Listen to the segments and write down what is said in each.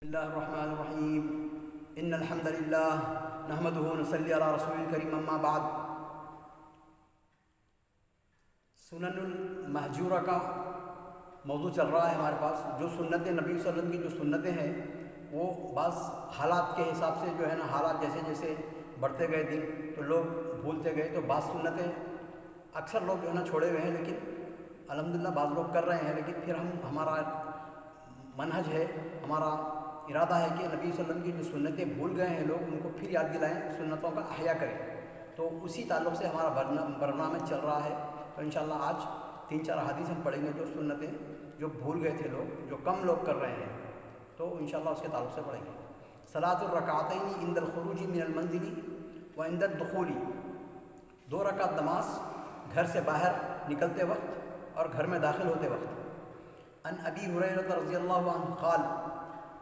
اللہ الرحمن الرحیم ان الحمد للہ نحمدہ ونصلی علی رسول الکریم اما بعد۔ سنن المہجورہ کا موضوع چل رہا ہے ہمارے پاس۔ جو سنتیں نبی صلی اللہ علیہ وسلم کی جو سنتیں ہیں وہ بعض حالات کے حساب سے جو ہے نا، حالات جیسے جیسے بڑھتے گئے دن تو لوگ بھولتے گئے، تو بعض سنتیں اکثر لوگ جو ہے نا چھوڑے ہوئے ہیں، لیکن الحمدللہ بعض لوگ کر رہے ہیں۔ لیکن پھر ہمارا منہج ہے، ہمارا ارادہ ہے کہ نبی صلی اللہ علیہ وسلم کی جو سنتیں بھول گئے ہیں لوگ، ان کو پھر یاد دلائیں، سنتوں کا احیاء کریں۔ تو اسی تعلق سے ہمارا برنامہ چل رہا ہے۔ تو انشاءاللہ آج 3-4 حدیث ہم پڑھیں گے، جو سنتیں جو بھول گئے تھے لوگ، جو کم لوگ کر رہے ہیں، تو انشاءاللہ اس کے تعلق سے پڑھیں گے۔ صلاۃ الرکعتین عند الخروج من المنزل و عند الدخول، 2 رکعت نماز گھر سے باہر نکلتے وقت اور گھر میں داخل ہوتے وقت۔ عن ابی ہریرہ رضی اللہ عنہ قال،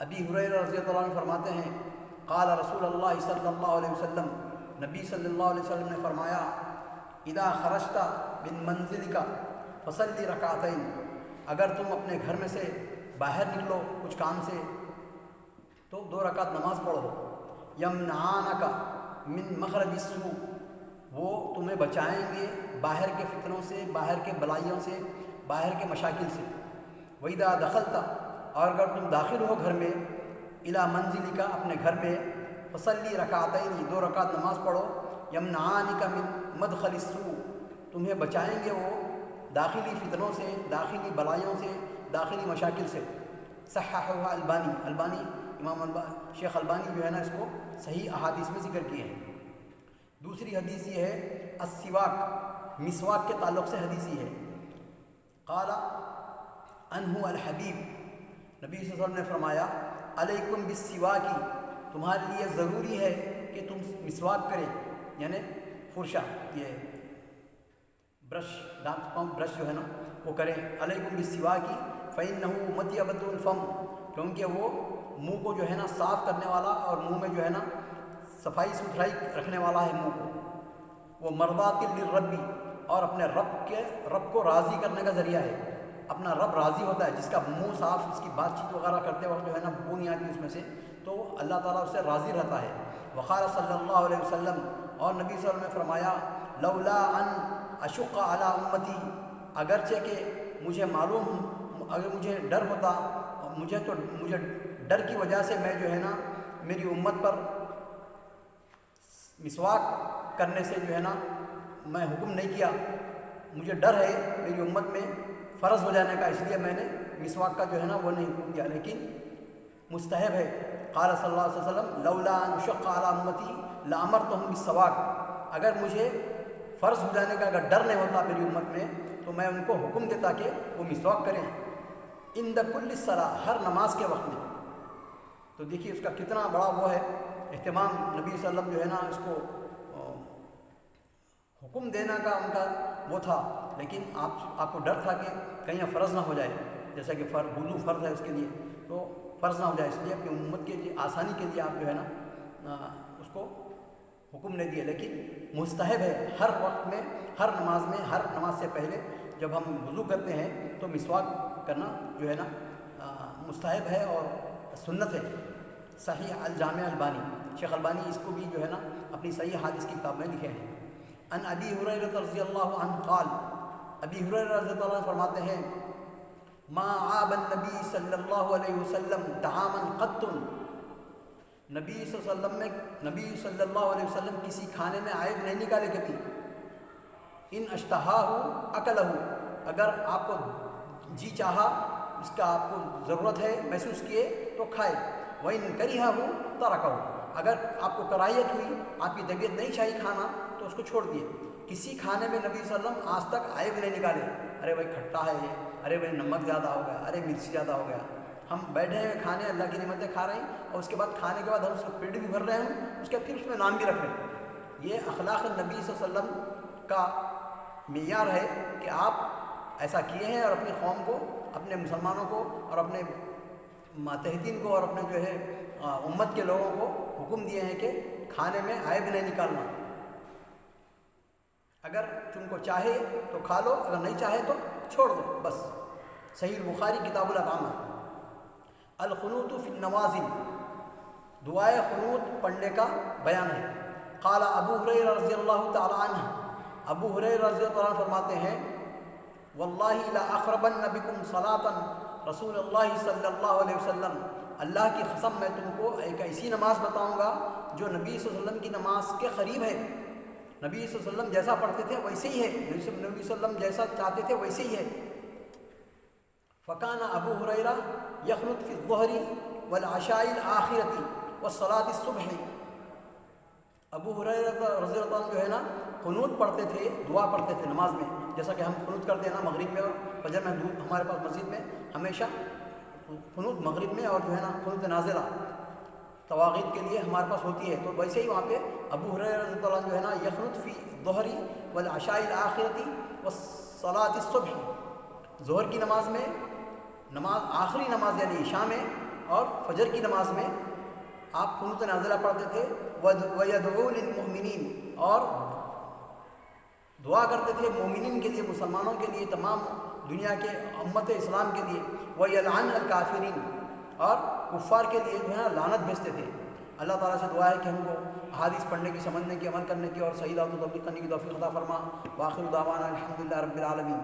ابی ہریرہ رضی اللہ عنہ فرماتے ہیں، قال رسول اللہ صلی اللہ علیہ وسلم، نبی صلی اللہ علیہ وسلم نے فرمایا، اذا خرجت من منزلک فصلی رکعتین، اگر تم اپنے گھر میں سے باہر نکلو کچھ کام سے تو 2 رکعت نماز پڑھو۔ یمنعانک من مخرج السوء، وہ تمہیں بچائیں گے باہر کے فتنوں سے، باہر کے بلائیوں سے، باہر کے مشاکل سے۔ وَإِذَا دَخَلْتَ، اور اگر تم داخل ہو گھر میں، اِلَى مَنزِلِكَ، اپنے گھر میں، فَصَلِّ رَكَعَتَيْنِ، 2 رکعت نماز پڑھو۔ يَمْنَعَانِكَ مِن مَدْخَلِ السُّوءِ، تمہیں بچائیں گے وہ داخلی فتنوں سے، داخلی بلائیوں سے، داخلی مشاکل سے۔ صححہ البانی، امام شیخ البانی جو ہے نا اس کو صحیح احادیث میں ذکر کیے ہیں۔ دوسری حدیث یہ ہے السواک، مسواک کے تعلق سے حدیث یہ ہے۔ قال عنہ الحبیب، نبی صلی اللہ علیہ وسلم نے فرمایا، علیکم بالسواک، تمہارے لیے ضروری ہے کہ تم مسواک کریں، یعنی فرشہ، یہ برش، دانت کا برش جو ہے نا وہ کریں۔ علیکم بالسواک فإنہ مطیبۃ الفم، کیونکہ وہ منہ کو جو ہے نا صاف کرنے والا اور منہ میں جو ہے نا صفائی ستھرائی رکھنے والا ہے منہ کو۔ وہ مرضات للرب، اور اپنے رب کو راضی کرنے کا ذریعہ ہے۔ اپنا رب راضی ہوتا ہے، جس کا منہ صاف، اس کی بات چیت وغیرہ کرتے وقت جو ہے نا بو نہیں آتی اس میں سے، تو اللہ تعالیٰ اس سے راضی رہتا ہے۔ وقال صلی اللہ علیہ وسلم، اور نبی صلی اللہ علیہ وسلم نے فرمایا، لولا ان اشق علی امتی، اگرچہ کہ مجھے معلوم، اگر مجھے ڈر ہوتا، مجھے ڈر کی وجہ سے میں جو ہے نا میری امت پر مسواک کرنے سے جو ہے نا میں حکم نہیں کیا، مجھے ڈر ہے میری امت میں فرض ہو جانے کا، اس لیے میں نے مسواک کا جو ہے نا وہ نہیں حکم کیا، لیکن مستحب ہے۔ قال صلی اللہ علیہ وسلم، لولا ان اشق علی امتی لامرتہم بالسواک، اگر مجھے فرض ہو جانے کا اگر ڈر نہیں ہوتا میری امت میں تو میں ان کو حکم دیتا کہ وہ مسواک کریں عند کل صلاۃ، ہر نماز کے وقت میں۔ تو دیکھیے اس کا کتنا بڑا وہ ہے اہتمام، نبی صلی اللہ علیہ وسلم جو ہے نا اس کو حکم دینا کا ان کا وہ تھا، لیکن آپ کو ڈر تھا کہ کہیں یہ فرض نہ ہو جائے، جیسا کہ وضو فرض ہے اس کے لیے، تو فرض نہ ہو جائے، اس لیے اپنی امت کے لیے آسانی کے لیے آپ جو ہے نا اس کو حکم نہیں دیا، لیکن مستحب ہے ہر وقت میں، ہر نماز میں، ہر نماز سے پہلے جب ہم وضو کرتے ہیں تو مسواک کرنا جو ہے نا مستحب ہے اور سنت ہے۔ صحیح الجامع البانی، شیخ البانی اس کو بھی جو ہے نا اپنی صحیح حدیث کی کتاب میں لکھے ہیں۔ عن ابی ہریرہ رضی اللہ عنہ قال، ابی ہریرہ رضی اللہ عنہ فرماتے ہیں، ما عاب النبی صلی اللہ علیہ وسلم طعاما قط، نبی صلی اللہ علیہ وسلم کسی کھانے میں عیب نہیں نکالے کبھی۔ ان اشتہاہ اکلہ، اگر آپ کو جی چاہا، اس کا آپ کو ضرورت ہے، محسوس کیے تو کھائے۔ وَإِن كَرِهَهُ تَرَكَهُ، اگر آپ کو کراہیت ہوئی، آپ کی طبیعت نہیں چاہی کھانا تو اس کو چھوڑ دیے۔ کسی کھانے میں نبی صلی اللہ علیہ وسلم آج تک عیب نہیں نکالے، ارے بھائی کھٹا ہے یہ، ارے بھائی نمک زیادہ ہو گیا، ارے مرچ زیادہ ہو گیا۔ ہم بیٹھے ہوئے کھانے، اللہ کی نعمتیں کھا رہے ہیں، اور اس کے بعد کھانے کے بعد ہم اس کو پیٹ بھی بھر رہے ہیں، اس کے پھر اس میں نام بھی رکھ رہے ہیں۔ یہ اخلاق نبی صلی اللہ علیہ وسلم کا معیار ہے کہ آپ ایسا کیے ہیں، اور اپنی قوم کو، اپنے مسلمانوں کو، اور اپنے ماتحتین کو، اور اپنے جو ہے امت کے لوگوں کو حکم دیے ہیں کہ کھانے میں عیب نہیں نکالنا، اگر تم کو چاہے تو کھا لو، اگر نہیں چاہے تو چھوڑ دو، بس۔ صحیح البخاری کتاب الاطعمہ۔ القنوت فی النوازل، دعائے قنوت پڑھنے کا بیان ہے۔ قال ابو ہریرہ رضی اللہ تعالی عنہ، ابو ہریرہ رضی اللہ عنہ فرماتے ہیں واللہ لاقربن بکم صلاۃ رسول اللہ صلی اللہ علیہ وسلم، اللہ کی قسم میں تم کو ایک ایسی نماز بتاؤں گا جو نبی صلی اللہ علیہ وسلم کی نماز کے قریب ہے۔ نبی صلی اللہ علیہ وسلم جیسا پڑھتے تھے ویسے ہی ہے، نبی صلی اللہ علیہ وسلم جیسا چاہتے تھے ویسے ہی ہے۔ فکان ابو ہریرہ یقنت فی الظہر والعشاء الآخرۃ والصلاۃ الصبح، ابو ہریرہ رضی اللہ عنہ جو ہے نا قنوت پڑھتے تھے، دعا پڑھتے تھے نماز میں، جیسا کہ ہم قنوت کرتے ہیں نا مغرب میں اور فجر میں، ہمارے پاس مسجد میں ہمیشہ قنوت مغرب میں اور جو ہے نا قنوت نازلہ تواغیت کے لیے ہمارے پاس ہوتی ہے، تو ویسے ہی وہاں پہ ابو ہریرہ رضی اللہ عنہ جو ہے نا یقنت فی الظہر والعشاء الآخرۃ والصلاۃ الصبح، ظہر کی نماز میں، نماز آخری نماز یعنی عشاء میں اور فجر کی نماز میں آپ قنوت نازلہ پڑھتے تھے۔ وَيَدْعُو لِلْمُؤْمِنِينَ، اور دعا کرتے تھے مومنین کے لیے، مسلمانوں کے لیے، تمام دنیا کے امت اسلام کے لیے۔ وَيَلْعَنُ الْكَافِرِينَ، اور کفار کے لیے جو ہے نا لعنت بھیجتے تھے۔ اللہ تعالیٰ سے دعا ہے کہ ہم کو احادیث پڑھنے کی، سمجھنے کی، عمل کرنے کی اور صحیح دعوت و تبلیغ کرنے کی توفیق عطا فرما۔ وآخر دعوانا الحمدللہ رب العالمین۔